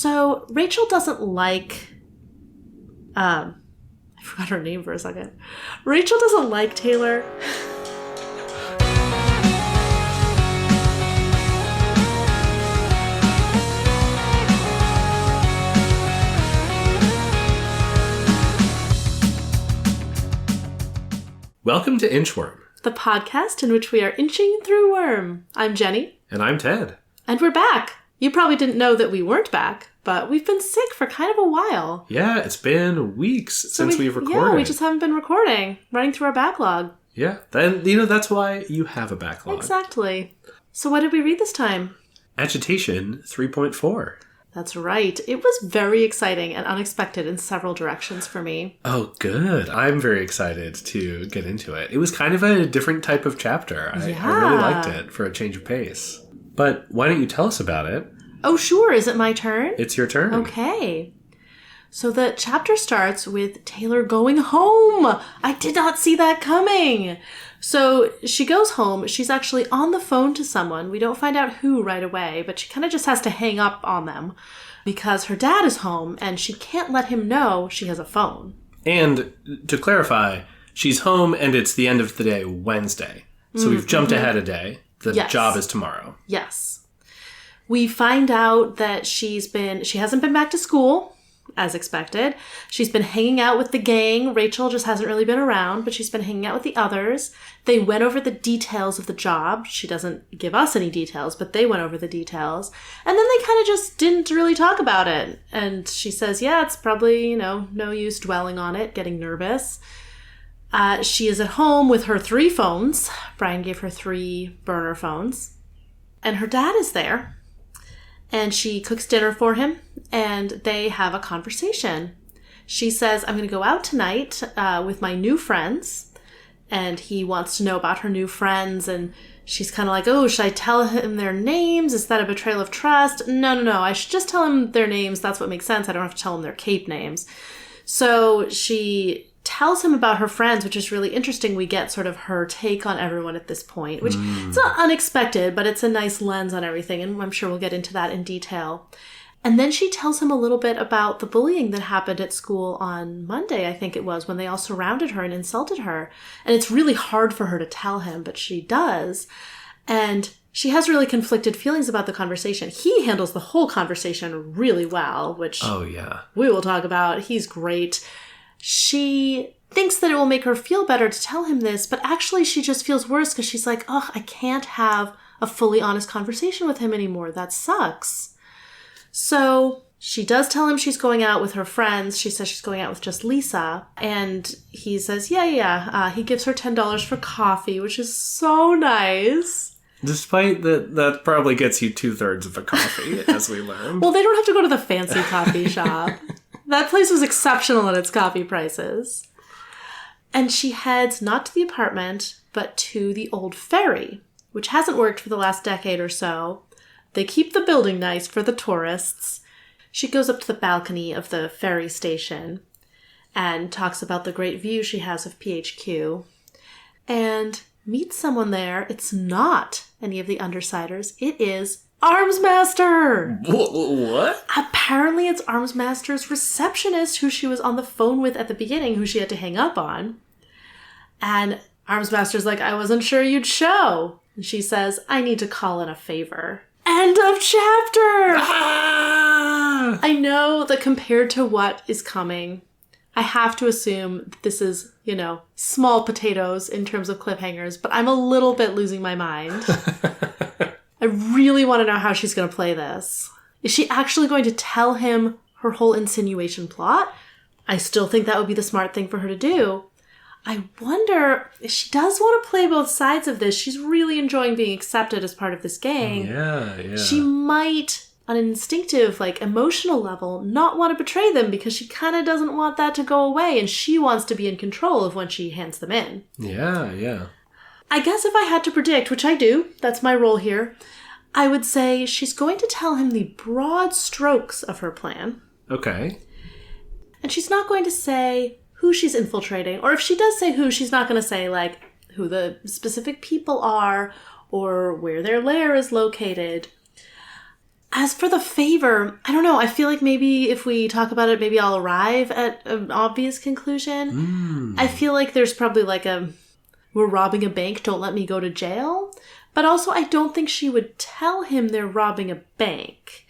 So Rachel doesn't like... I forgot her name for a second. Rachel doesn't like Taylor. Welcome to Inchworm, The podcast in which we are inching through worm. I'm Jenny. and I'm Ted. And we're back. You probably didn't know that we weren't back, but we've been sick for kind of a while. Yeah, it's been weeks since we've recorded. Yeah, we just haven't been recording, running through our backlog. Yeah, then, that's why you have a backlog. Exactly. So what did we read this time? Agitation 3.4. That's right. It was very exciting and unexpected in several directions for me. Oh, good. I'm very excited to get into it. It was kind of a different type of chapter. I really liked it for a change of pace. But why don't you tell us about it? Oh, sure. Is it my turn? It's your turn. Okay. So the chapter starts with Taylor going home. I did not see that coming. So she goes home. She's actually on the phone to someone. We don't find out who right away, but she kind of just has to hang up on them because her dad is home and she can't let him know she has a phone. And to clarify, she's home and it's the end of the day, Wednesday. So we've jumped ahead a day. The job is tomorrow. Yes. We find out that she hasn't been back to school, as expected. She's been hanging out with the gang. Rachel just hasn't really been around, but she's been hanging out with the others. They went over the details of the job. She doesn't give us any details, but they went over the details. And then they kind of just didn't really talk about it. And she says, yeah, it's probably, no use dwelling on it, getting nervous. She is at home with her 3 phones. Brian gave her 3 burner phones. And her dad is there. And she cooks dinner for him, and they have a conversation. She says, I'm going to go out tonight with my new friends. And he wants to know about her new friends. And she's kind of like, oh, should I tell him their names? Is that a betrayal of trust? No. I should just tell him their names. That's what makes sense. I don't have to tell him their cape names. So she tells him about her friends, which is really interesting. We get sort of her take on everyone at this point, which it's not unexpected, but it's a nice lens on everything. And I'm sure we'll get into that in detail. And then she tells him a little bit about the bullying that happened at school on Monday, I think it was, when they all surrounded her and insulted her. And it's really hard for her to tell him, but she does. And she has really conflicted feelings about the conversation. He handles the whole conversation really well, which we will talk about. He's great. She thinks that it will make her feel better to tell him this, but actually she just feels worse because she's like, oh, I can't have a fully honest conversation with him anymore. That sucks. So she does tell him she's going out with her friends. She says she's going out with just Lisa. And he says, yeah. He gives her $10 for coffee, which is so nice. Despite that probably gets you 2/3 of a coffee, as we learned. Well, they don't have to go to the fancy coffee shop. That place was exceptional at its coffee prices. And she heads not to the apartment, but to the old ferry, which hasn't worked for the last decade or so. They keep the building nice for the tourists. She goes up to the balcony of the ferry station and talks about the great view she has of PHQ and meets someone there. It's not any of the Undersiders. It is Armsmaster! What? Apparently it's Armsmaster's receptionist who she was on the phone with at the beginning, who she had to hang up on. And Armsmaster's like, I wasn't sure you'd show. And she says, I need to call in a favor. End of chapter! Ah! I know that compared to what is coming, I have to assume this is, small potatoes in terms of cliffhangers, but I'm a little bit losing my mind. I really want to know how she's going to play this. Is she actually going to tell him her whole insinuation plot? I still think that would be the smart thing for her to do. I wonder if she does want to play both sides of this. She's really enjoying being accepted as part of this gang. Yeah. She might, on an instinctive, emotional level, not want to betray them because she kind of doesn't want that to go away and she wants to be in control of when she hands them in. Yeah. I guess if I had to predict, which I do, that's my role here, I would say she's going to tell him the broad strokes of her plan. Okay. And she's not going to say who she's infiltrating, or if she does say who, she's not going to say, who the specific people are or where their lair is located. As for the favor, I don't know. I feel like maybe if we talk about it, maybe I'll arrive at an obvious conclusion. I feel like there's probably like we're robbing a bank, don't let me go to jail. But also, I don't think she would tell him they're robbing a bank.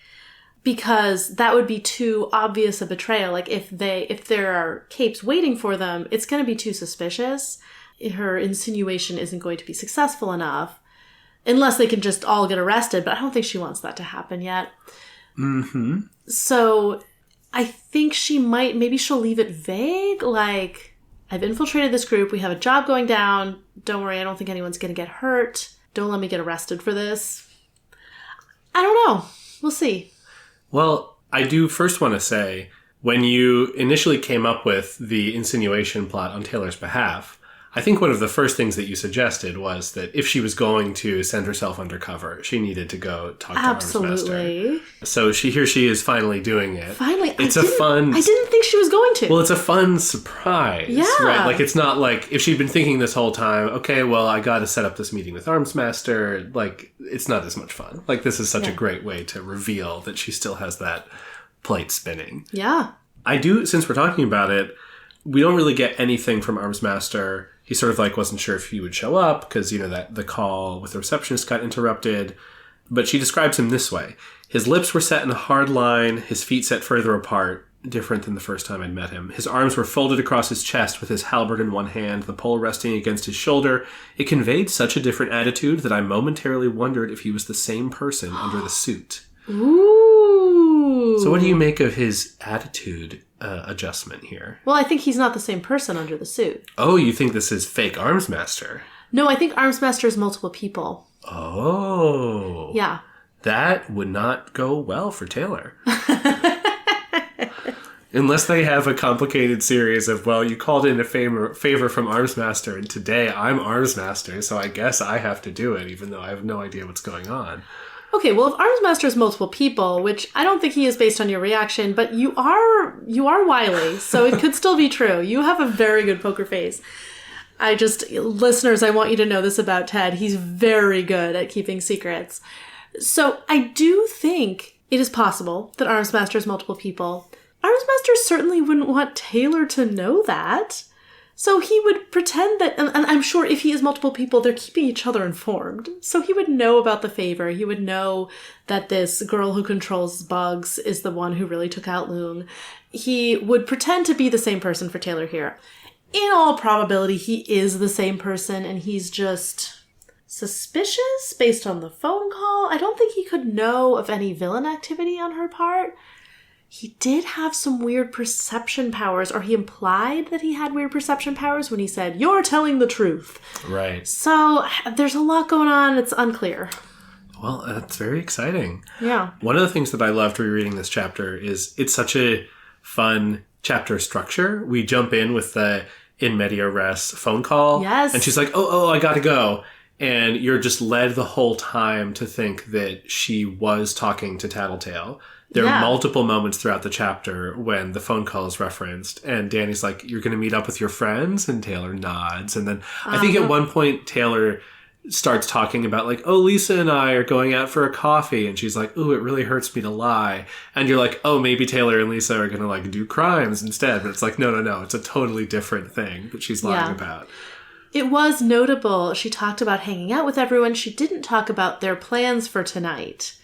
Because that would be too obvious a betrayal. Like, if there are capes waiting for them, it's going to be too suspicious. Her insinuation isn't going to be successful enough. Unless they can just all get arrested. But I don't think she wants that to happen yet. Mm-hmm. So, I think maybe she'll leave it vague. Like, I've infiltrated this group. We have a job going down. Don't worry, I don't think anyone's going to get hurt. Don't let me get arrested for this. I don't know. We'll see. Well, I do first want to say, when you initially came up with the insinuation plot on Taylor's behalf, I think one of the first things that you suggested was that if she was going to send herself undercover, she needed to go talk to Armsmaster. So here she is finally doing it. Finally. I didn't think she was going to. Well, it's a fun surprise. Yeah. Right? Like, it's not like if she'd been thinking this whole time, okay, well, I got to set up this meeting with Armsmaster. Like, it's not as much fun. Like, this is such a great way to reveal that she still has that plate spinning. Yeah. I do, since we're talking about it, we don't really get anything from Armsmaster. He sort of like wasn't sure if he would show up because, you know, that the call with the receptionist got interrupted. But she describes him this way. His lips were set in a hard line, his feet set further apart, different than the first time I'd met him. His arms were folded across his chest with his halberd in one hand, the pole resting against his shoulder. It conveyed such a different attitude that I momentarily wondered if he was the same person under the suit. Ooh. So what do you make of his attitude adjustment here? Well, I think he's not the same person under the suit. Oh, you think this is fake Armsmaster? No, I think Armsmaster is multiple people. Oh. Yeah. That would not go well for Taylor. Unless they have a complicated series of, well, you called in a favor from Armsmaster, and today I'm Armsmaster, so I guess I have to do it, even though I have no idea what's going on. Okay, well, if Armsmaster is multiple people, which I don't think he is based on your reaction, but you are wily, so it could still be true. You have a very good poker face. Listeners, I want you to know this about Ted. He's very good at keeping secrets. So I do think it is possible that Armsmaster is multiple people. Armsmaster certainly wouldn't want Taylor to know that. So he would pretend that, and I'm sure if he is multiple people, they're keeping each other informed. So he would know about the favor. He would know that this girl who controls bugs is the one who really took out Loon. He would pretend to be the same person for Taylor here. In all probability, he is the same person, and he's just suspicious based on the phone call. I don't think he could know of any villain activity on her part. He did have some weird perception powers, or he implied that he had weird perception powers when he said, "You're telling the truth." Right. So there's a lot going on. It's unclear. Well, that's very exciting. Yeah. One of the things that I loved rereading this chapter is it's such a fun chapter structure. We jump in with the in media res phone call. Yes. And she's like, oh, I gotta go. And you're just led the whole time to think that she was talking to Tattletale. There are multiple moments throughout the chapter when the phone call is referenced, and Danny's like, "You're going to meet up with your friends?" And Taylor nods. And then I think at one point Taylor starts talking about like, "Oh, Lisa and I are going out for a coffee." And she's like, "Ooh, it really hurts me to lie." And you're like, "Oh, maybe Taylor and Lisa are going to like do crimes instead." But it's like, no. It's a totally different thing that she's lying about. It was notable. She talked about hanging out with everyone. She didn't talk about their plans for tonight.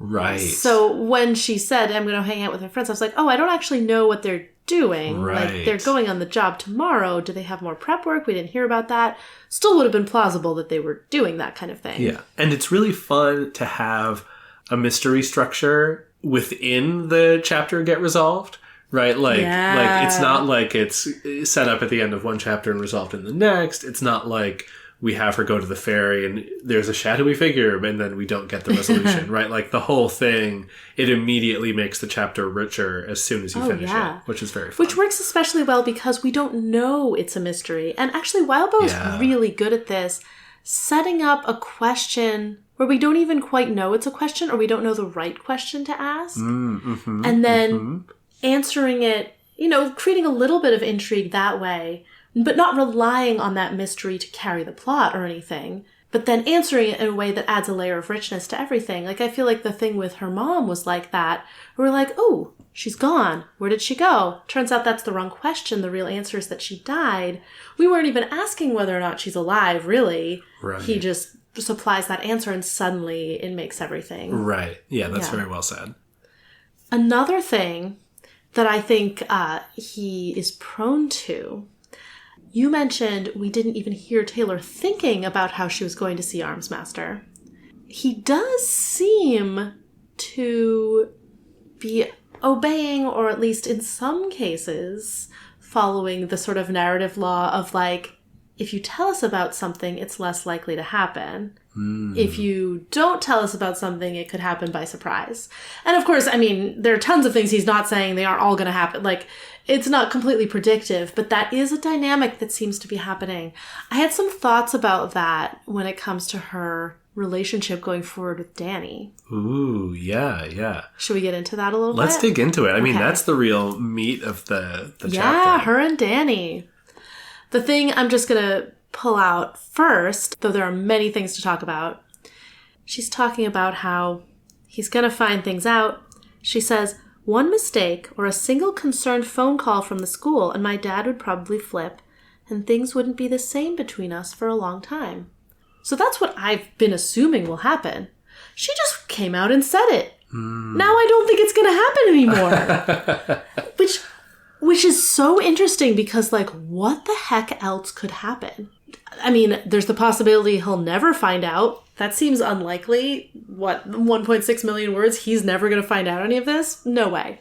Right. So when she said, "I'm going to hang out with my friends," I was like, oh, I don't actually know what they're doing. Right. Like, they're going on the job tomorrow. Do they have more prep work? We didn't hear about that. Still would have been plausible that they were doing that kind of thing. Yeah. And it's really fun to have a mystery structure within the chapter get resolved. Right? Like it's not like it's set up at the end of one chapter and resolved in the next. It's not like we have her go to the ferry and there's a shadowy figure and then we don't get the resolution, right? Like the whole thing, it immediately makes the chapter richer as soon as you finish it, which is very fun. Which works especially well because we don't know it's a mystery. And actually, Wildbow is really good at this, setting up a question where we don't even quite know it's a question or we don't know the right question to ask. And then answering it, creating a little bit of intrigue that way, but not relying on that mystery to carry the plot or anything. but then answering it in a way that adds a layer of richness to everything. Like, I feel like the thing with her mom was like that. We're like, oh, she's gone. Where did she go? Turns out that's the wrong question. The real answer is that she died. We weren't even asking whether or not she's alive, really. Right. He just supplies that answer, and suddenly it makes everything. Right. Yeah, that's very well said. Another thing that I think he is prone to, you mentioned we didn't even hear Taylor thinking about how she was going to see Armsmaster. He does seem to be obeying, or at least in some cases, following the sort of narrative law of, like, if you tell us about something, it's less likely to happen. If you don't tell us about something, it could happen by surprise. And of course, I mean, there are tons of things he's not saying. They aren't all going to happen. Like, it's not completely predictive, but that is a dynamic that seems to be happening. I had some thoughts about that when it comes to her relationship going forward with Danny. Ooh, yeah. Should we get into that a little bit? Let's dig into it. I mean, that's the real meat of the chapter. Yeah, her and Danny. The thing I'm just going to pull out first, though there are many things to talk about, she's talking about how he's going to find things out. She says, one mistake or a single concerned phone call from the school and my dad would probably flip and things wouldn't be the same between us for a long time. So that's what I've been assuming will happen. She just came out and said it. Now I don't think it's going to happen anymore. Which is so interesting because, like, what the heck else could happen? I mean, there's the possibility he'll never find out. That seems unlikely. What, 1.6 million words? He's never going to find out any of this? No way.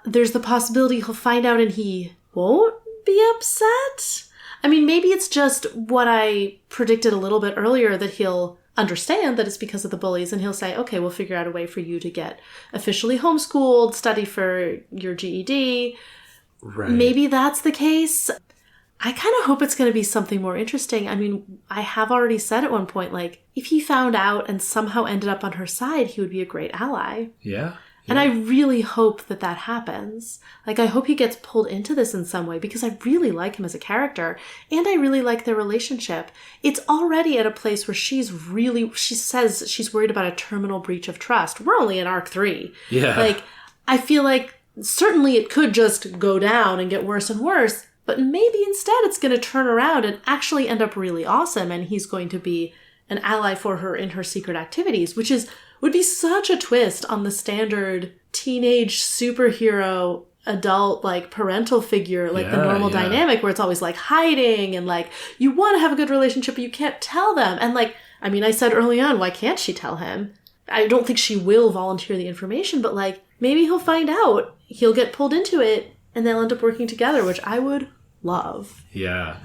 There's the possibility he'll find out and he won't be upset. I mean, maybe it's just what I predicted a little bit earlier, that he'll understand that it's because of the bullies and he'll say, okay, we'll figure out a way for you to get officially homeschooled, study for your GED. Right. Maybe that's the case. I kind of hope it's going to be something more interesting. I mean, I have already said at one point, like, if he found out and somehow ended up on her side, he would be a great ally. Yeah. And I really hope that that happens. Like, I hope he gets pulled into this in some way because I really like him as a character and I really like their relationship. It's already at a place where she says she's worried about a terminal breach of trust. We're only in arc 3. Yeah. Like, I feel like certainly it could just go down and get worse and worse, but maybe instead it's going to turn around and actually end up really awesome and he's going to be an ally for her in her secret activities, which would be such a twist on the standard teenage superhero adult, like, parental figure, like the normal dynamic where it's always like hiding and like you want to have a good relationship but you can't tell them. And like, I mean, I said early on, why can't she tell him? I don't think she will volunteer the information, but like maybe he'll find out, he'll get pulled into it and they'll end up working together, which I would love. Yeah.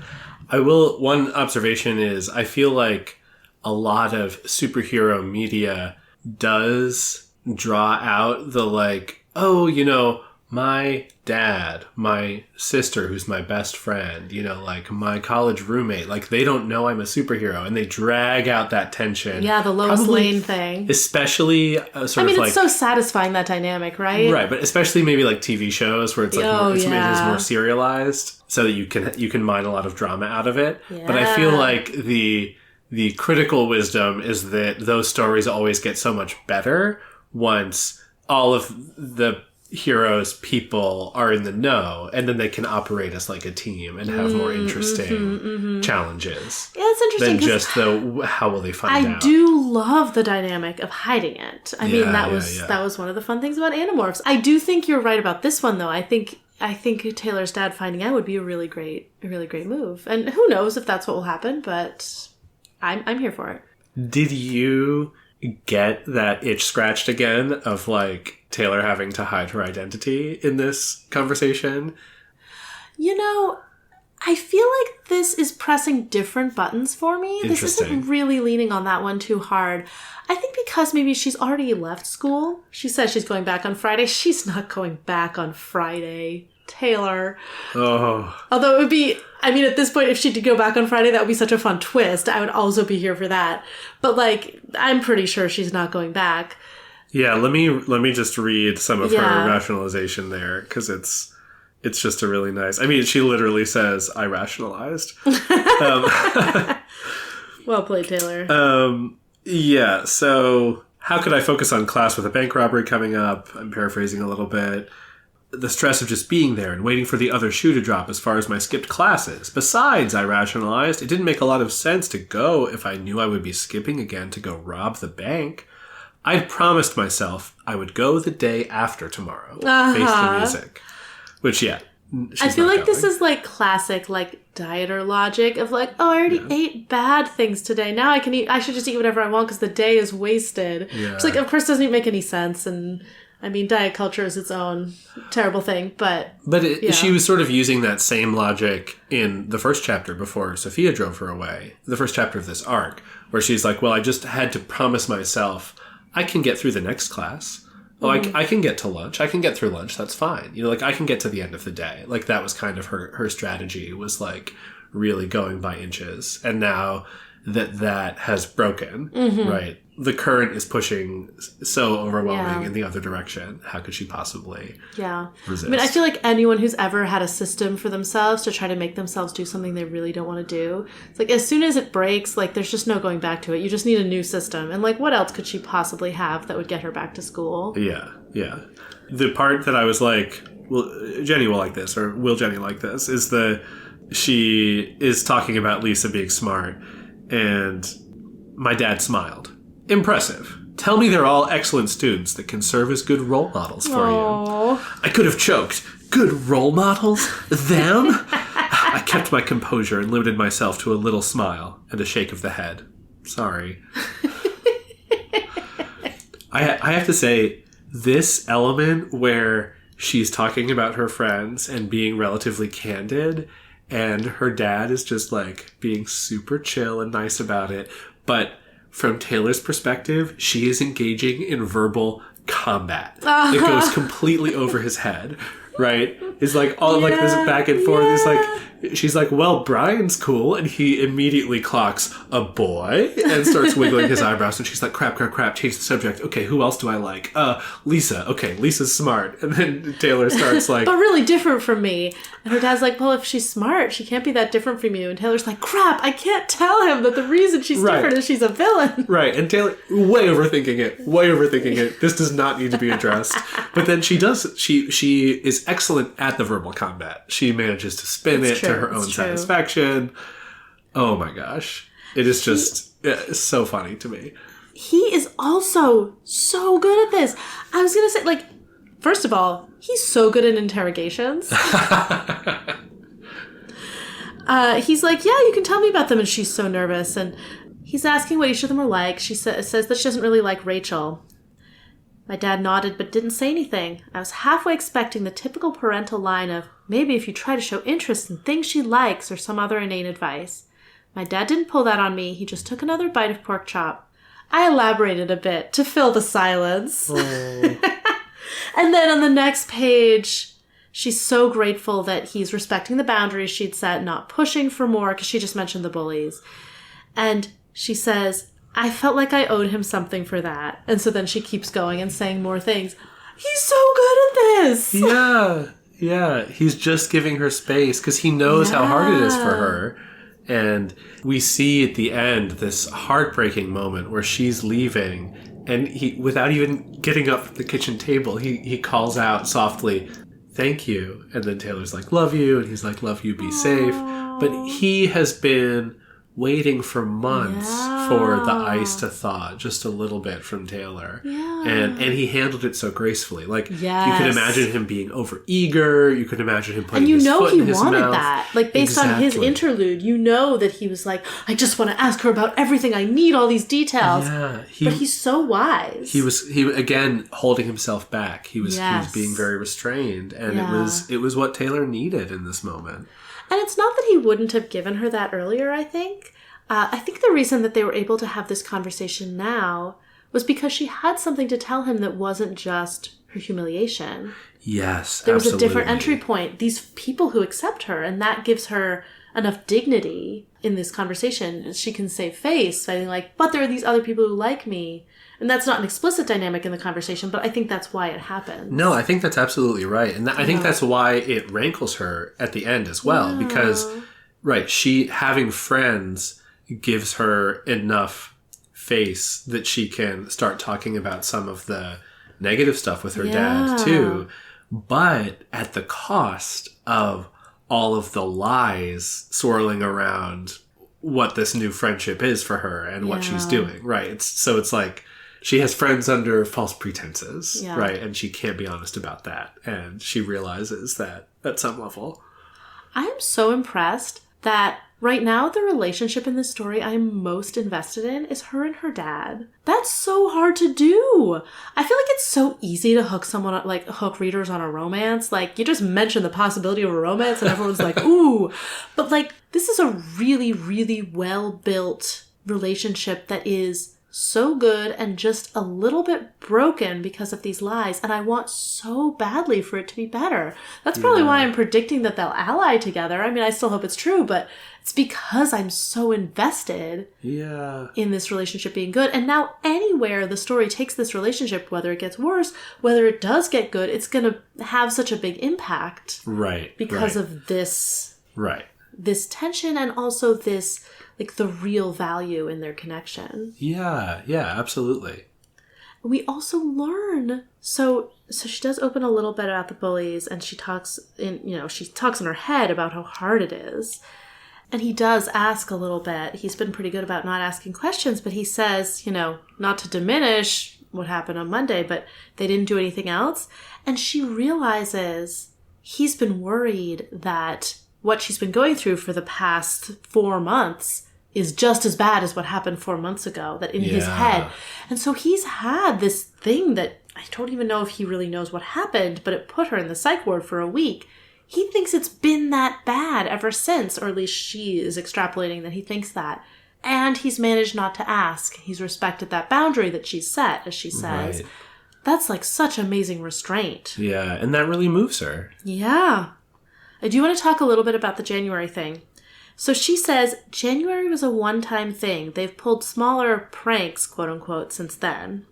One observation is I feel like a lot of superhero media does draw out the, like, oh, you know, my dad, my sister, who's my best friend, you know, like my college roommate, like they don't know I'm a superhero and they drag out that tension. Yeah, the Lois Lane thing. Especially it's so satisfying, that dynamic, right? Right, but especially maybe like TV shows where it's like it is more serialized so that you can mine a lot of drama out of it. Yeah. But I feel like the critical wisdom is that those stories always get so much better once all of the heroes' people are in the know, and then they can operate as like a team and have more interesting challenges. Yeah, it's interesting. Than just how will they find out? I do love the dynamic of hiding it. I mean, that was one of the fun things about Animorphs. I do think you're right about this one, though. I think Taylor's dad finding out would be a really great move, and who knows if that's what will happen, but I'm here for it. Did you get that itch scratched again of like Taylor having to hide her identity in this conversation? You know, I feel like this is pressing different buttons for me. This isn't really leaning on that one too hard. I think because maybe she's already left school. She says she's going back on Friday. She's not going back on Friday. Taylor. Oh. Although it would be, I mean, at this point, if she did go back on Friday, that would be such a fun twist. I would also be here for that. But like, I'm pretty sure she's not going back. Yeah, let me just read some of her rationalization there, because it's just a really nice. I mean, she literally says, "I rationalized." Well played, Taylor. Yeah, so how could I focus on class with a bank robbery coming up? I'm paraphrasing a little bit. The stress of just being there and waiting for the other shoe to drop as far as my skipped classes. Besides, I rationalized, it didn't make a lot of sense to go if I knew I would be skipping again to go rob the bank. I'd promised myself I would go the day after tomorrow. Face the music. Which, yeah. I feel like this is like classic like dieter logic of like, oh, I already ate bad things today. Now I should just eat whatever I want because the day is wasted. Yeah. Which, like, of course doesn't make any sense. And I mean, diet culture is its own terrible thing, but she was sort of using that same logic in the first chapter before Sophia drove her away. The first chapter of this arc, where she's like, well, I just had to promise myself I can get through the next class. Oh, I can get to lunch. I can get through lunch. That's fine. You know, like, I can get to the end of the day. Like, that was kind of her strategy, was like really going by inches. And now that has broken, right? The current is pushing so overwhelming in the other direction. How could she possibly resist? I mean, I feel like anyone who's ever had a system for themselves to try to make themselves do something they really don't want to do, it's like as soon as it breaks, like, there's just no going back to it. You just need a new system. And, like, what else could she possibly have that would get her back to school? Yeah. The part that I was like, well, Jenny will like this, or will Jenny like this, is she is talking about Lisa being smart, and my dad smiled. Impressive. Tell me they're all excellent students that can serve as good role models for you. I could have choked. Good role models? Them? I kept my composure and limited myself to a little smile and a shake of the head. Sorry. I have to say, this element where she's talking about her friends and being relatively candid, and her dad is just, like, being super chill and nice about it, but from Taylor's perspective, she is engaging in verbal combat. It goes completely over his head, right? It's like all like this back and forth. It's like, she's like, well, Brian's cool. And he immediately clocks a boy and starts wiggling his eyebrows. And she's like, crap, change the subject. Okay, who else do I like? Lisa. Okay, Lisa's smart. And then Taylor starts like... but really different from me. And her dad's like, well, if she's smart, she can't be that different from you. And Taylor's like, crap, I can't tell him that the reason she's different is she's a villain. Right, and Taylor, way overthinking it. This does not need to be addressed. But then she is excellent at the verbal combat. She manages to spin it to her own satisfaction. Oh my gosh. It is just so funny to me. He is also so good at this. I was going to say, like, first of all, he's so good at interrogations. He's like, yeah, you can tell me about them. And she's so nervous. And he's asking what each of them are like. She says that she doesn't really like Rachel. My dad nodded but didn't say anything. I was halfway expecting the typical parental line of, maybe if you try to show interest in things she likes, or some other inane advice. My dad didn't pull that on me. He just took another bite of pork chop. I elaborated a bit to fill the silence. Oh. And then on the next page, she's so grateful that he's respecting the boundaries she'd set, not pushing for more, because she just mentioned the bullies. And she says, I felt like I owed him something for that. And so then she keeps going and saying more things. He's so good at this! Yeah. He's just giving her space because he knows how hard it is for her. And we see at the end this heartbreaking moment where she's leaving, and he, without even getting up from the kitchen table, he calls out softly, thank you. And then Taylor's like, love you. And he's like, love you, be safe. But he has been waiting for months for the ice to thaw just a little bit from Taylor. And he handled it so gracefully. Like, you could imagine him being overeager. You could imagine him putting his foot in his mouth. And you know he wanted that. Like, based on his interlude, you know that he was like, I just want to ask her about everything. I need all these details. Yeah. But he's so wise. He again, holding himself back. He was being very restrained. And it was what Taylor needed in this moment. And it's not that he wouldn't have given her that earlier, I think. I think the reason that they were able to have this conversation now was because she had something to tell him that wasn't just her humiliation. Yes, there was a different entry point. These people who accept her, and that gives her enough dignity in this conversation. She can save face by being like, but there are these other people who like me. And that's not an explicit dynamic in the conversation, but I think that's why it happens. No, I think that's absolutely right. And I think that's why it rankles her at the end as well. Because, she having friends gives her enough face that she can start talking about some of the negative stuff with her dad too, but at the cost of all of the lies swirling around what this new friendship is for her and what she's doing, right? It's like she has friends under false pretenses, right? And she can't be honest about that. And she realizes that at some level. I am so impressed that right now the relationship in this story I'm most invested in is her and her dad. That's so hard to do. I feel like it's so easy to hook someone, like hook readers on a romance. Like you just mention the possibility of a romance and everyone's like, ooh. But like this is a really, really well-built relationship that is so good and just a little bit broken because of these lies. And I want so badly for it to be better. That's probably why I'm predicting that they'll ally together. I mean, I still hope it's true, but it's because I'm so invested in this relationship being good. And now anywhere the story takes this relationship, whether it gets worse, whether it does get good, it's going to have such a big impact. Right. Because of this. Right. This tension and also this, like, the real value in their connection. Yeah, absolutely. We also learn, so she does open a little bit about the bullies, and she talks in her head about how hard it is. And he does ask a little bit. He's been pretty good about not asking questions, but he says, not to diminish what happened on Monday, but they didn't do anything else. And she realizes he's been worried that what she's been going through for the past 4 months is just as bad as what happened 4 months ago, that in his head. And so he's had this thing that I don't even know if he really knows what happened, but it put her in the psych ward for a week. He thinks it's been that bad ever since, or at least she is extrapolating that he thinks that. And he's managed not to ask. He's respected that boundary that she's set, as she says. Right. That's like such amazing restraint. Yeah, and that really moves her. Yeah. I do want to talk a little bit about the January thing. So she says, January was a one-time thing. They've pulled smaller pranks, quote-unquote, since then.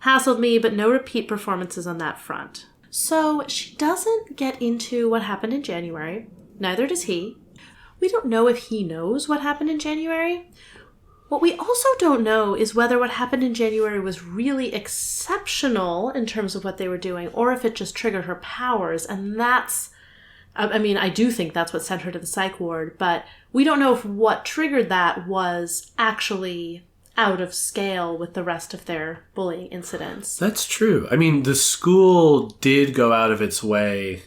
Hassled me, but no repeat performances on that front. So she doesn't get into what happened in January. Neither does he. We don't know if he knows what happened in January. What we also don't know is whether what happened in January was really exceptional in terms of what they were doing, or if it just triggered her powers, and that's... I mean, I do think that's what sent her to the psych ward, but we don't know if what triggered that was actually out of scale with the rest of their bullying incidents. That's true. I mean, the school did go out of its way.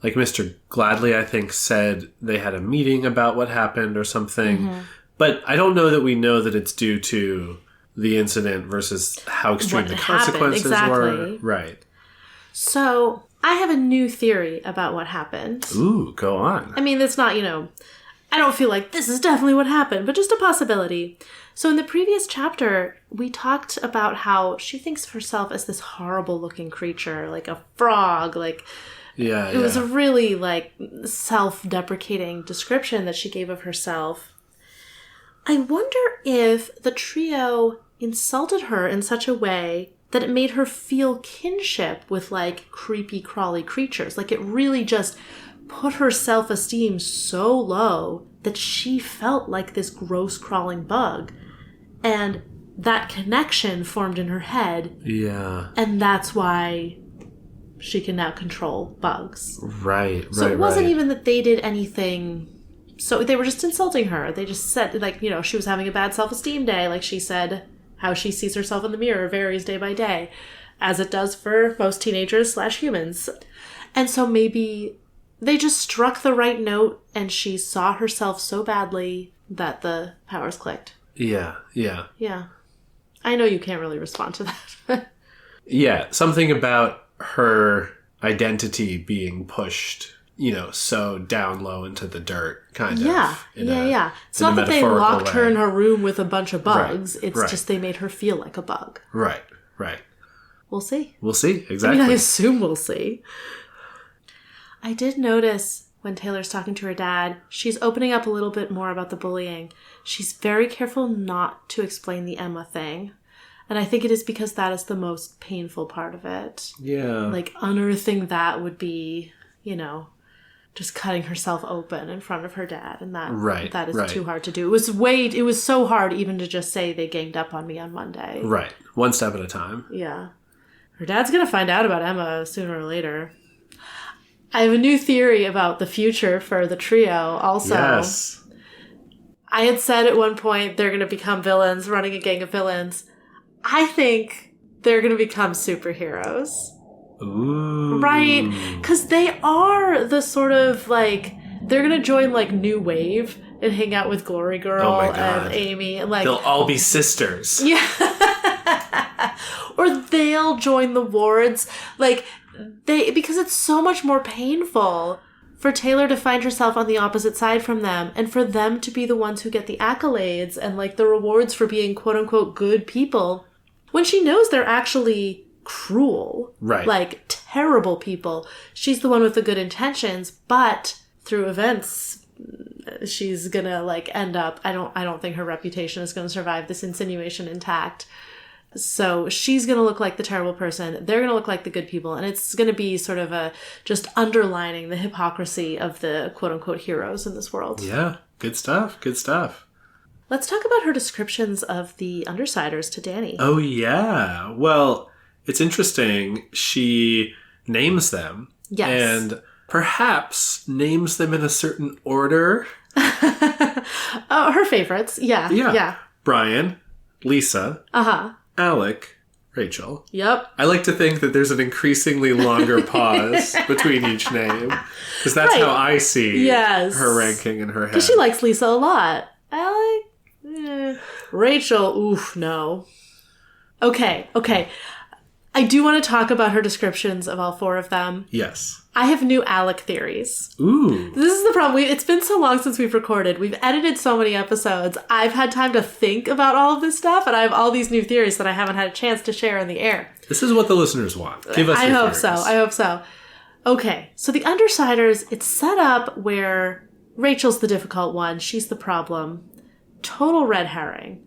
Like Mr. Gladley, I think, said they had a meeting about what happened or something. Mm-hmm. But I don't know that we know that it's due to the incident versus how extreme the consequences were. Right. So I have a new theory about what happened. Ooh, go on. I mean, it's not, I don't feel like this is definitely what happened, but just a possibility. So in the previous chapter, we talked about how she thinks of herself as this horrible looking creature, like a frog, like... Yeah, it was a really, like, self-deprecating description that she gave of herself. I wonder if the trio insulted her in such a way that it made her feel kinship with, like, creepy, crawly creatures. Like, it really just put her self-esteem so low that she felt like this gross, crawling bug. And that connection formed in her head. Yeah. And that's why she can now control bugs. Right. So it wasn't even that they did anything... So they were just insulting her. They just said, like, she was having a bad self-esteem day. Like she said, how she sees herself in the mirror varies day by day, as it does for most teenagers / humans. And so maybe they just struck the right note and she saw herself so badly that the powers clicked. Yeah. I know you can't really respond to that. Yeah, something about her identity being pushed, so down low into the dirt, kind of. Yeah. It's not that they locked her in her room with a bunch of bugs. It's just they made her feel like a bug. Right. We'll see. Exactly. I assume we'll see. I did notice when Taylor's talking to her dad, she's opening up a little bit more about the bullying. She's very careful not to explain the Emma thing. And I think it is because that is the most painful part of it. Yeah. Like, unearthing that would be, just cutting herself open in front of her dad. And that is right. too hard to do. It was so hard even to just say they ganged up on me on Monday. Right. One step at a time. Yeah. Her dad's going to find out about Emma sooner or later. I have a new theory about the future for the trio also. Yes. I had said at one point they're going to become villains, running a gang of villains. I think they're going to become superheroes. Ooh. Right? Because they are the sort of, like, they're going to join, like, New Wave and hang out with Glory Girl and Amy. And, like, they'll all be sisters. Yeah. Or they'll join the wards. Like, because it's so much more painful for Taylor to find herself on the opposite side from them and for them to be the ones who get the accolades and, like, the rewards for being quote-unquote good people when she knows they're actually cruel, right? Like terrible people. She's the one with the good intentions, but through events, she's gonna like end up. I don't think her reputation is gonna survive this insinuation intact. So she's gonna look like the terrible person. They're gonna look like the good people, and it's gonna be sort of just underlining the hypocrisy of the quote unquote heroes in this world. Yeah, good stuff. Good stuff. Let's talk about her descriptions of the Undersiders to Danny. Oh yeah. Well, it's interesting. She names them. Yes. And perhaps names them in a certain order. Oh, her favorites. Yeah. Brian, Lisa, Alec, Rachel. Yep. I like to think that there's an increasingly longer pause between each name. Because that's how I see her ranking in her head. Because she likes Lisa a lot. Alec? Rachel? Oof, no. Okay. I do want to talk about her descriptions of all four of them. Yes. I have new Alec theories. Ooh. This is the problem. It's been so long since we've recorded. We've edited so many episodes. I've had time to think about all of this stuff, and I have all these new theories that I haven't had a chance to share in the air. This is what the listeners want. Give us your theories. I hope so. Okay, so the Undersiders, it's set up where Rachel's the difficult one. She's the problem. Total red herring.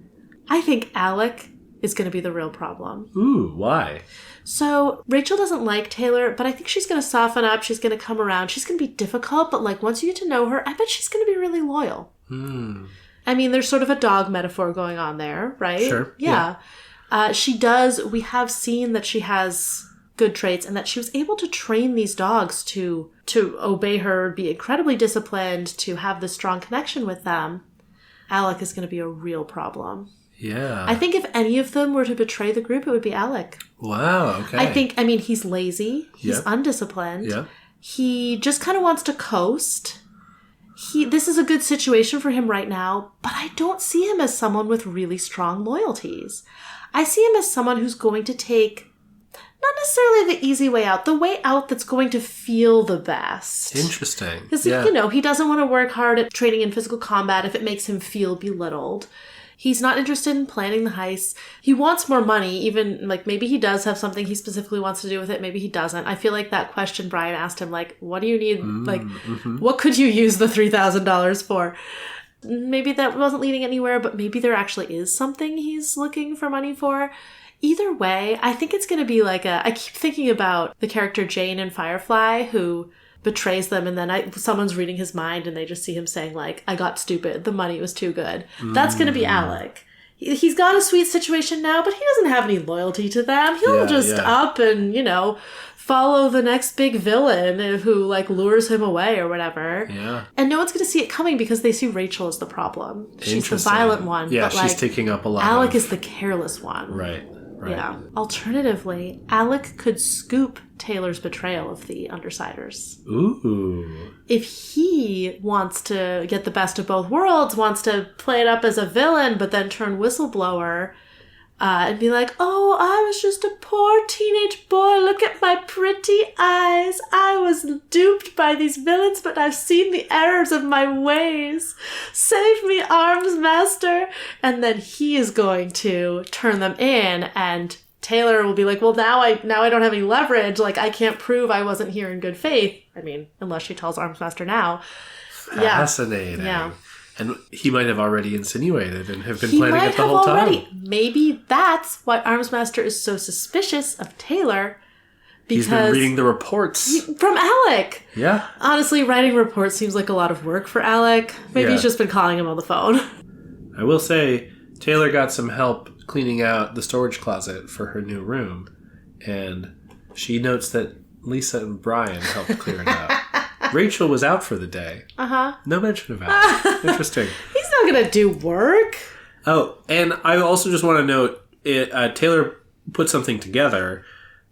I think Alec is going to be the real problem. Ooh, why? So Rachel doesn't like Taylor, but I think she's going to soften up. She's going to come around. She's going to be difficult, but like once you get to know her, I bet she's going to be really loyal. I mean, there's sort of a dog metaphor going on there, right? Sure. Yeah. We have seen that she has good traits and that she was able to train these dogs to obey her, be incredibly disciplined, to have this strong connection with them. Alec is going to be a real problem. Yeah. I think if any of them were to betray the group, it would be Alec. Wow, okay. He's lazy. He's undisciplined. Yeah. He just kind of wants to coast. This is a good situation for him right now, but I don't see him as someone with really strong loyalties. I see him as someone who's going to take not necessarily the easy way out, the way out that's going to feel the best. Interesting. Because, he doesn't want to work hard at training in physical combat if it makes him feel belittled. He's not interested in planning the heists. He wants more money, even, like, maybe he does have something he specifically wants to do with it. Maybe he doesn't. I feel like that question Brian asked him, like, what do you need? What could you use the $3,000 for? Maybe that wasn't leading anywhere, but maybe there actually is something he's looking for money for. Either way, I think it's going to be like I keep thinking about the character Jane in Firefly, who betrays them, and then someone's reading his mind and they just see him saying, like, I got stupid, the money was too good. That's going to be Alec. He's got a sweet situation now, but he doesn't have any loyalty to them. He'll up and, follow the next big villain who, like, lures him away or whatever. Yeah. And no one's going to see it coming because they see Rachel as the problem. She's the violent one. Yeah, but, she's taking up a lot. Alec is the careless one. Right. Yeah. Alternatively, Alec could scoop Taylor's betrayal of the Undersiders. Ooh. If he wants to get the best of both worlds, wants to play it up as a villain, but then turn whistleblower, and be like, oh, I was just a poor teenage boy. Look at my pretty eyes. I was duped by these villains, but I've seen the errors of my ways. Save me, Armsmaster. And then he is going to turn them in, and Taylor will be like, well, now I don't have any leverage. Like, I can't prove I wasn't here in good faith. I mean, unless she tells Armsmaster now. Fascinating. Yeah. And he might have already insinuated and have been planning it the whole time. Maybe that's why Armsmaster is so suspicious of Taylor, Because he's been reading the reports. From Alec. Yeah. Honestly, writing reports seems like a lot of work for Alec. Maybe he's just been calling him on the phone. I will say, Taylor got some help cleaning out the storage closet for her new room. And she notes that Lisa and Brian helped clear it out. Rachel was out for the day. Uh-huh. No mention of Alec. Interesting. He's not going to do work. Oh, and I also just want to note, Taylor put something together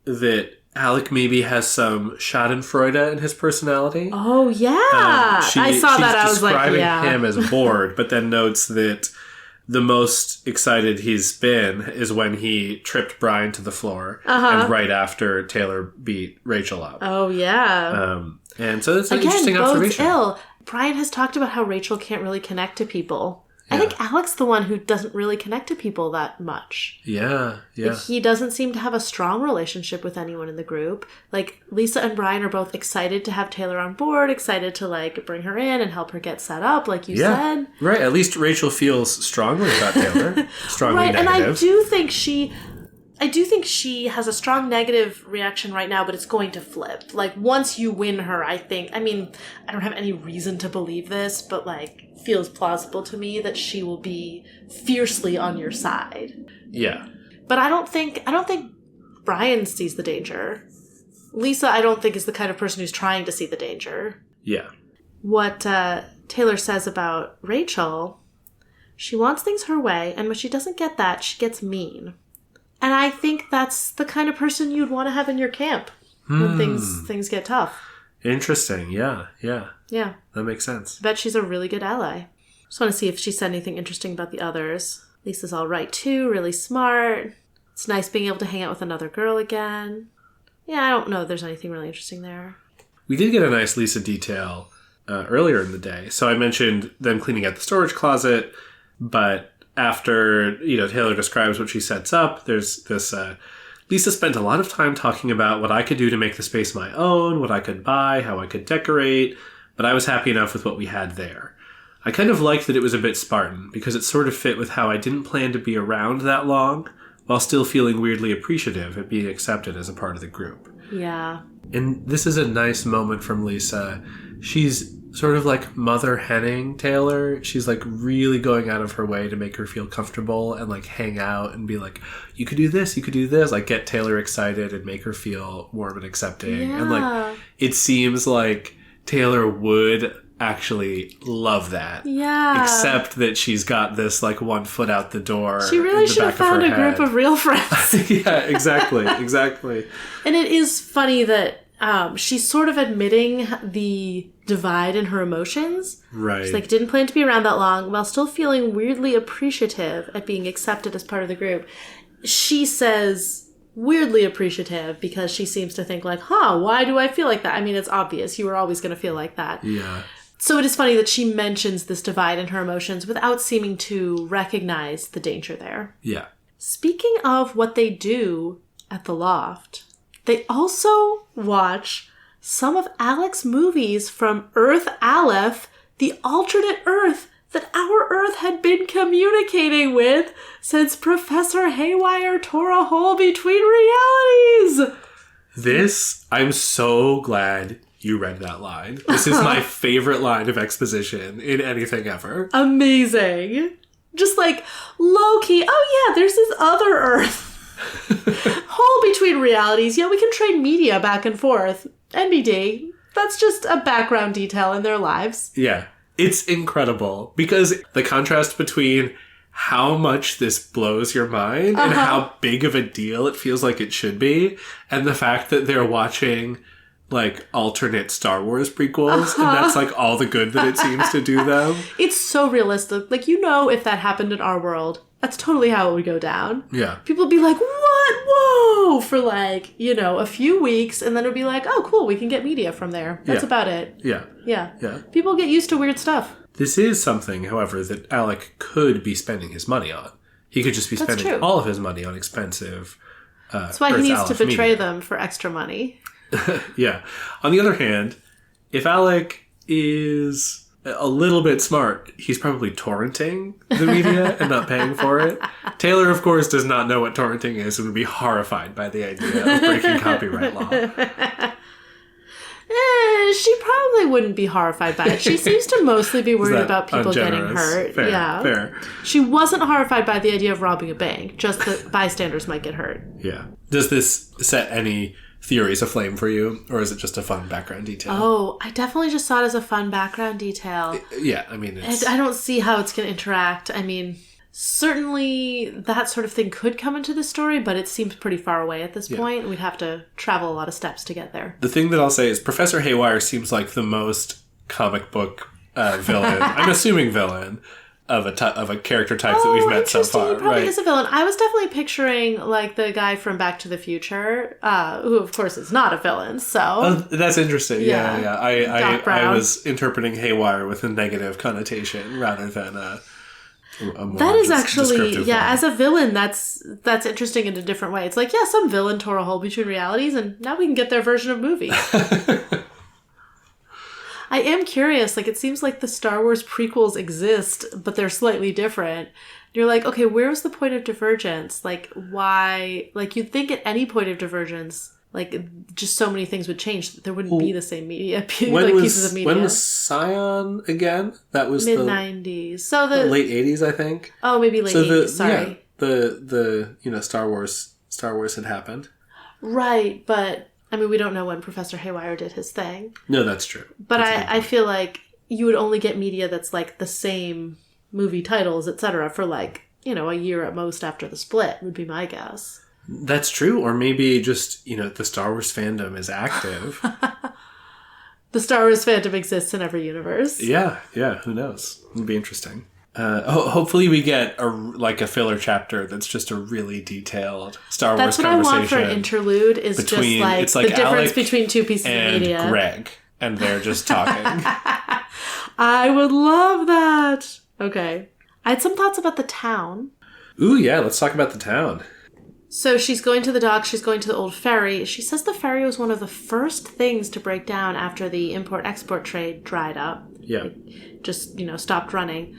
that Alec maybe has some schadenfreude in his personality. Oh, yeah. I saw that. I was like, yeah. She's describing him as bored, but then notes that the most excited he's been is when he tripped Brian to the floor and right after Taylor beat Rachel up. Oh, yeah. And so that's an interesting observation. Ill. Brian has talked about how Rachel can't really connect to people. I think Alec's the one who doesn't really connect to people that much. Yeah, yeah. Like, he doesn't seem to have a strong relationship with anyone in the group. Like, Lisa and Brian are both excited to have Taylor on board, excited to, like, bring her in and help her get set up, like you said. Right, at least Rachel feels strongly about Taylor. Strongly negative. And I do think she has a strong negative reaction right now, but it's going to flip. Like, once you win her, I don't have any reason to believe this, but, like, feels plausible to me that she will be fiercely on your side. Yeah. But I don't think Brian sees the danger. Lisa, I don't think, is the kind of person who's trying to see the danger. Yeah. What Taylor says about Rachel, she wants things her way, and when she doesn't get that, she gets mean. And I think that's the kind of person you'd want to have in your camp when things get tough. Interesting. Yeah. Yeah. That makes sense. I bet she's a really good ally. Just want to see if she said anything interesting about the others. Lisa's all right, too. Really smart. It's nice being able to hang out with another girl again. Yeah, I don't know if there's anything really interesting there. We did get a nice Lisa detail earlier in the day. So I mentioned them cleaning out the storage closet, but after, Taylor describes what she sets up, there's this... Lisa spent a lot of time talking about what I could do to make the space my own, what I could buy, how I could decorate, but I was happy enough with what we had there. I kind of liked that it was a bit Spartan, because it sort of fit with how I didn't plan to be around that long, while still feeling weirdly appreciative at being accepted as a part of the group. Yeah. And this is a nice moment from Lisa. She's sort of like mother henning Taylor. She's like really going out of her way to make her feel comfortable and like hang out and be like, you could do this, like get Taylor excited and make her feel warm and accepting. Yeah. And like, it seems like Taylor would actually love that. Yeah. Except that she's got this like 1 foot out the door. She really should have found a group of real friends. Yeah, exactly. And it is funny that she's sort of admitting the divide in her emotions. Right. She's like, didn't plan to be around that long, while still feeling weirdly appreciative at being accepted as part of the group. She says weirdly appreciative because she seems to think like, why do I feel like that? I mean, it's obvious. You were always going to feel like that. Yeah. So it is funny that she mentions this divide in her emotions without seeming to recognize the danger there. Yeah. Speaking of what they do at the loft, they also watch some of Alec's movies from Earth Aleph, the alternate Earth that our Earth had been communicating with since Professor Haywire tore a hole between realities. I'm so glad you read that line. This is my favorite line of exposition in anything ever. Amazing. Just like, low-key, oh yeah, there's this other Earth. Hole between realities. Yeah, we can trade media back and forth. NBD. That's just a background detail in their lives. Yeah. It's incredible because the contrast between how much this blows your mind and how big of a deal it feels like it should be, and the fact that they're watching like alternate Star Wars prequels and that's like all the good that it seems to do them. It's so realistic. Like, if that happened in our world, that's totally how it would go down. Yeah. People would be like, what? Whoa! For like, a few weeks, and then it would be like, oh, cool, we can get media from there. That's about it. Yeah. Yeah. People get used to weird stuff. This is something, however, that Alec could be spending his money on. He could just be spending all of his money on expensive That's why he needs to betray them for extra money. Yeah. On the other hand, if Alec is a little bit smart, he's probably torrenting the media and not paying for it. Taylor, of course, does not know what torrenting is and would be horrified by the idea of breaking copyright law. She probably wouldn't be horrified by it. She seems to mostly be worried about people getting hurt. Fair, yeah. Fair. She wasn't horrified by the idea of robbing a bank, just that bystanders might get hurt. Yeah. Does this set any theories aflame for you, or is it just a fun background detail? Oh, I definitely just saw it as a fun background detail. Yeah, I mean, I don't see how it's going to interact. I mean, certainly that sort of thing could come into the story, but it seems pretty far away at this point. We'd have to travel a lot of steps to get there. The thing that I'll say is Professor Haywire seems like the most comic book villain, I'm assuming villain, of a character type that we've met so far. He probably is a villain. I was definitely picturing like the guy from Back to the Future, who of course is not a villain. So that's interesting. Yeah. I was interpreting Haywire with a negative connotation rather than a more that is actually one. As a villain, that's interesting in a different way. It's like some villain tore a hole between realities, and now we can get their version of movie. I am curious, like, it seems like the Star Wars prequels exist, but they're slightly different. You're like, okay, where was the point of divergence? Like, why? Like, you'd think at any point of divergence, like, just so many things would change. There wouldn't be the same media, pieces of media. When was Scion again? That was mid-90s. So the late 80s, I think. Oh, maybe late 80s, sorry. Yeah, the Star Wars had happened. Right, but I mean, we don't know when Professor Haywire did his thing. No, that's true. But I feel like you would only get media that's like the same movie titles, etc., for like, a year at most after the split, would be my guess. That's true. Or maybe just, the Star Wars fandom is active. The Star Wars fandom exists in every universe. Yeah. Who knows? It'd be interesting. Hopefully we get a filler chapter that's just a really detailed Star Wars conversation. That's what I want for an interlude, is just like the difference Alec between two pieces of media. And Greg, and they're just talking. I would love that. Okay. I had some thoughts about the town. Ooh, yeah, let's talk about the town. So she's going to the dock, she's going to the old ferry. She says the ferry was one of the first things to break down after the import-export trade dried up. Yeah. It just, stopped running.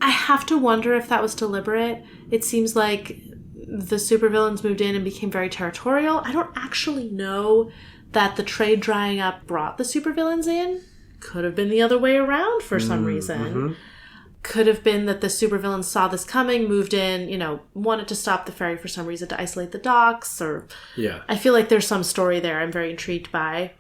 I have to wonder if that was deliberate. It seems like the supervillains moved in and became very territorial. I don't actually know that the trade drying up brought the supervillains in. Could have been the other way around for some reason. Mm-hmm. Could have been that the supervillains saw this coming, moved in, wanted to stop the ferry for some reason to isolate the docks, or... Yeah. I feel like there's some story there I'm very intrigued by.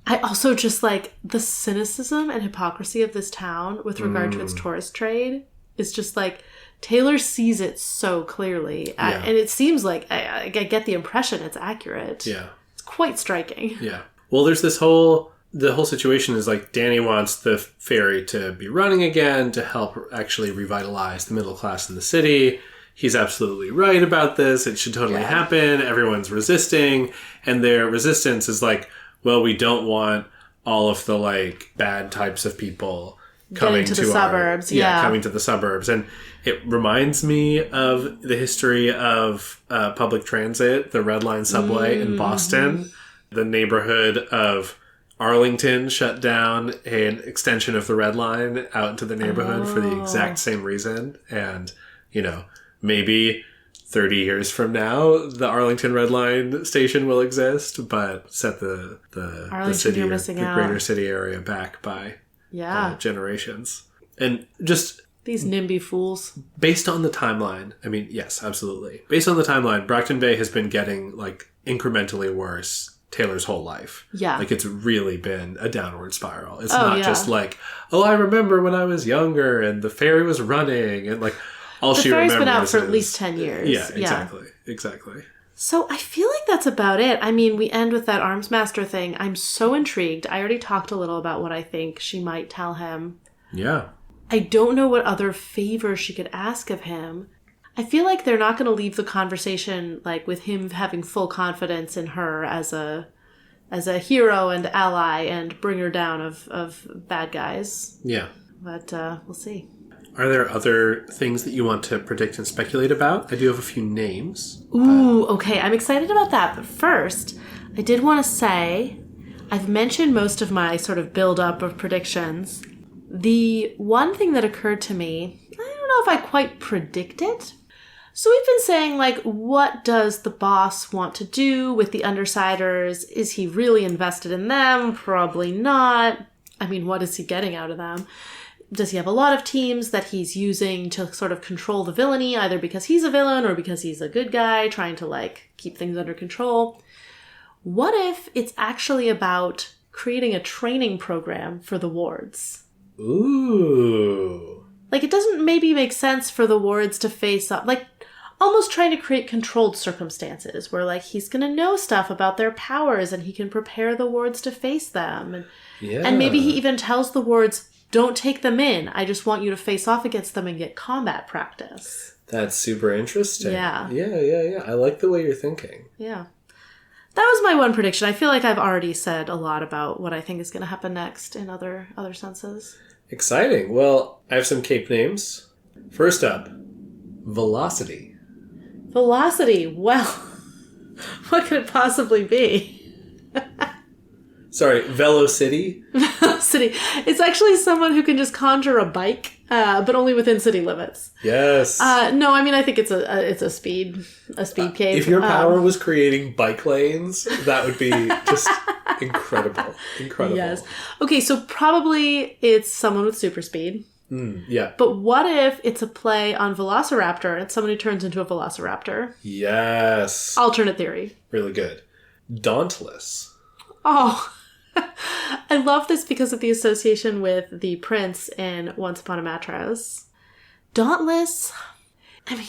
I also just like the cynicism and hypocrisy of this town with regard to its tourist trade. It's just like Taylor sees it so clearly. And it seems like I get the impression it's accurate. Yeah. It's quite striking. Yeah. Well, there's the whole situation is like Danny wants the ferry to be running again to help actually revitalize the middle class in the city. He's absolutely right about this. It should totally happen. Everyone's resisting. And their resistance is like, well, we don't want all of the like bad types of people coming to the suburbs. Coming to the suburbs. And it reminds me of the history of public transit, the Red Line subway in Boston. The neighborhood of Arlington shut down an extension of the Red Line out into the neighborhood for the exact same reason. And, maybe 30 years from now, the Arlington Red Line station will exist, but set the city, you're missing the out. greater city area back by generations. And just these NIMBY fools. Based on the timeline, I mean, yes, absolutely. Based on the timeline, Brockton Bay has been getting like incrementally worse Taylor's whole life. Yeah. Like it's really been a downward spiral. It's not just like, I remember when I was younger and the ferry was running and like all she remembers. The ferry's been out for at least 10 years. Yeah, exactly. So I feel like that's about it. I mean, we end with that Armsmaster thing. I'm so intrigued. I already talked a little about what I think she might tell him. Yeah. I don't know what other favor she could ask of him. I feel like they're not going to leave the conversation like with him having full confidence in her as a hero and ally and bringer down of bad guys. Yeah. But we'll see. Are there other things that you want to predict and speculate about? I do have a few names. Ooh, okay. I'm excited about that. But first, I did want to say, I've mentioned most of my sort of build-up of predictions. The one thing that occurred to me, I don't know if I quite predict it. So we've been saying, like, what does the boss want to do with the Undersiders? Is he really invested in them? Probably not. I mean, what is he getting out of them? Does he have a lot of teams that he's using to sort of control the villainy, either because he's a villain or because he's a good guy trying to, like, keep things under control? What if it's actually about creating a training program for the wards? Ooh. Like, it doesn't maybe make sense for the wards to face up, like, almost trying to create controlled circumstances where, like, he's going to know stuff about their powers and he can prepare the wards to face them. And maybe he even tells the wards, don't take them in. I just want you to face off against them and get combat practice. That's super interesting. Yeah. Yeah. I like the way you're thinking. Yeah. That was my one prediction. I feel like I've already said a lot about what I think is going to happen next in other senses. Exciting. Well, I have some cape names. First up, Velocity. Velocity. Well, what could it possibly be? Sorry, Velocity? Velocity. It's actually someone who can just conjure a bike, but only within city limits. Yes. No, I mean, I think it's a speed cape. If your power was creating bike lanes, that would be just incredible. Incredible. Yes. Okay, so probably it's someone with super speed. Yeah. But what if it's a play on Velociraptor and someone who turns into a Velociraptor? Yes. Alternate theory. Really good. Dauntless. Oh, I love this because of the association with the prince in Once Upon a Mattress. Dauntless, I mean,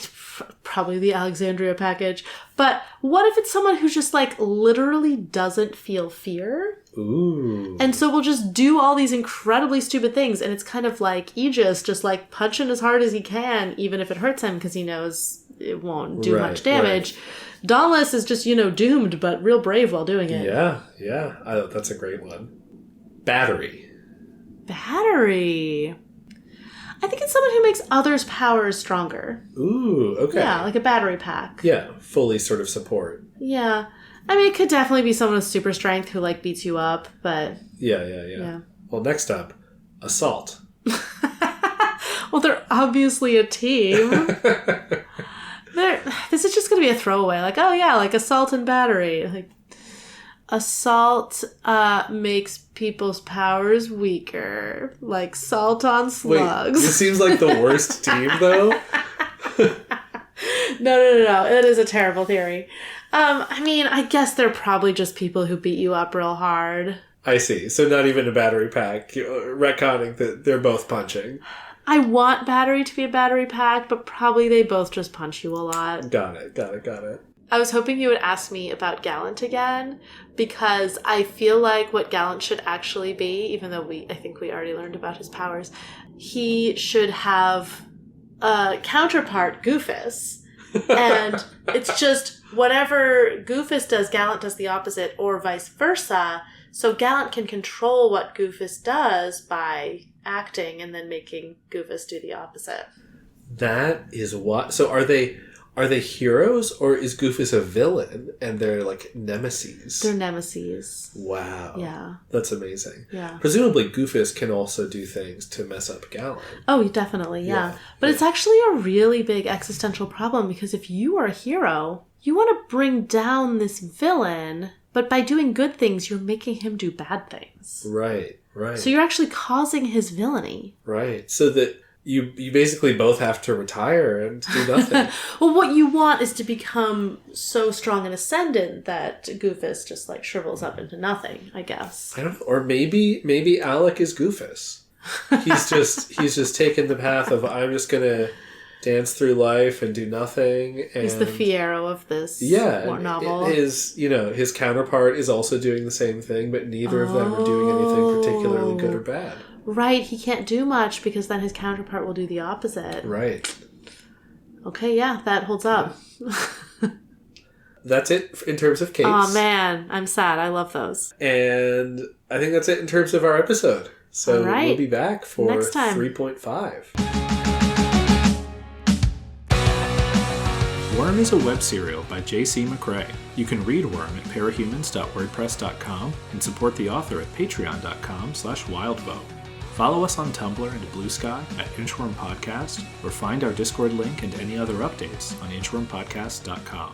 probably the Alexandria package. But what if it's someone who just, like, literally doesn't feel fear? Ooh. And so will just do all these incredibly stupid things. And it's kind of like Aegis just, like, punching as hard as he can, even if it hurts him, because he knows it won't do much damage. Right. Dauntless is just, doomed, but real brave while doing it. Yeah. That's a great one. Battery. I think it's someone who makes others' powers stronger. Ooh, okay. Yeah, like a battery pack. Yeah, fully sort of support. Yeah. I mean, it could definitely be someone with super strength who, like, beats you up, but... Yeah. Well, next up, Assault. Well, they're obviously a team. This is just going to be a throwaway. Like, oh yeah, like Assault and Battery. Like, Assault makes people's powers weaker. Like salt on slugs. Wait, it seems like the worst team, though. No. It is a terrible theory. I mean, I guess they're probably just people who beat you up real hard. I see. So not even a battery pack. Retconning that they're both punching. I want Battery to be a battery pack, but probably they both just punch you a lot. Got it. I was hoping you would ask me about Gallant again, because I feel like what Gallant should actually be, even though I think we already learned about his powers, he should have a counterpart, Goofus. And it's just whatever Goofus does, Gallant does the opposite, or vice versa. So Gallant can control what Goofus does by acting and then making Goofus do the opposite. That is what. So are they heroes, or is Goofus a villain and they're like nemesis? They're nemesis. Wow. Yeah. That's amazing. Yeah. Presumably Goofus can also do things to mess up Gallant. Oh, definitely, yeah. But it's actually a really big existential problem, because if you are a hero, you want to bring down this villain, but by doing good things, you're making him do bad things. Right. So you're actually causing his villainy. Right. So that you basically both have to retire and do nothing. Well, what you want is to become so strong and ascendant that Goofus just, like, shrivels up into nothing, I guess. I don't know. Or maybe Alec is Goofus. He's just taken the path of, I'm just gonna dance through life and do nothing. And he's the Fiyero of this novel. His counterpart is also doing the same thing, but neither of them are doing anything particularly good or bad. Right, he can't do much because then his counterpart will do the opposite. Right. Okay, yeah, that holds up. That's it in terms of capes. Oh man, I'm sad. I love those. And I think that's it in terms of our episode. So we'll be back for next time. 3.5. Worm is a web serial by J.C. McCrae. You can read Worm at parahumans.wordpress.com and support the author at patreon.com/wildbow. Follow us on Tumblr and Blue Sky at Inchworm Podcast, or find our Discord link and any other updates on inchwormpodcast.com.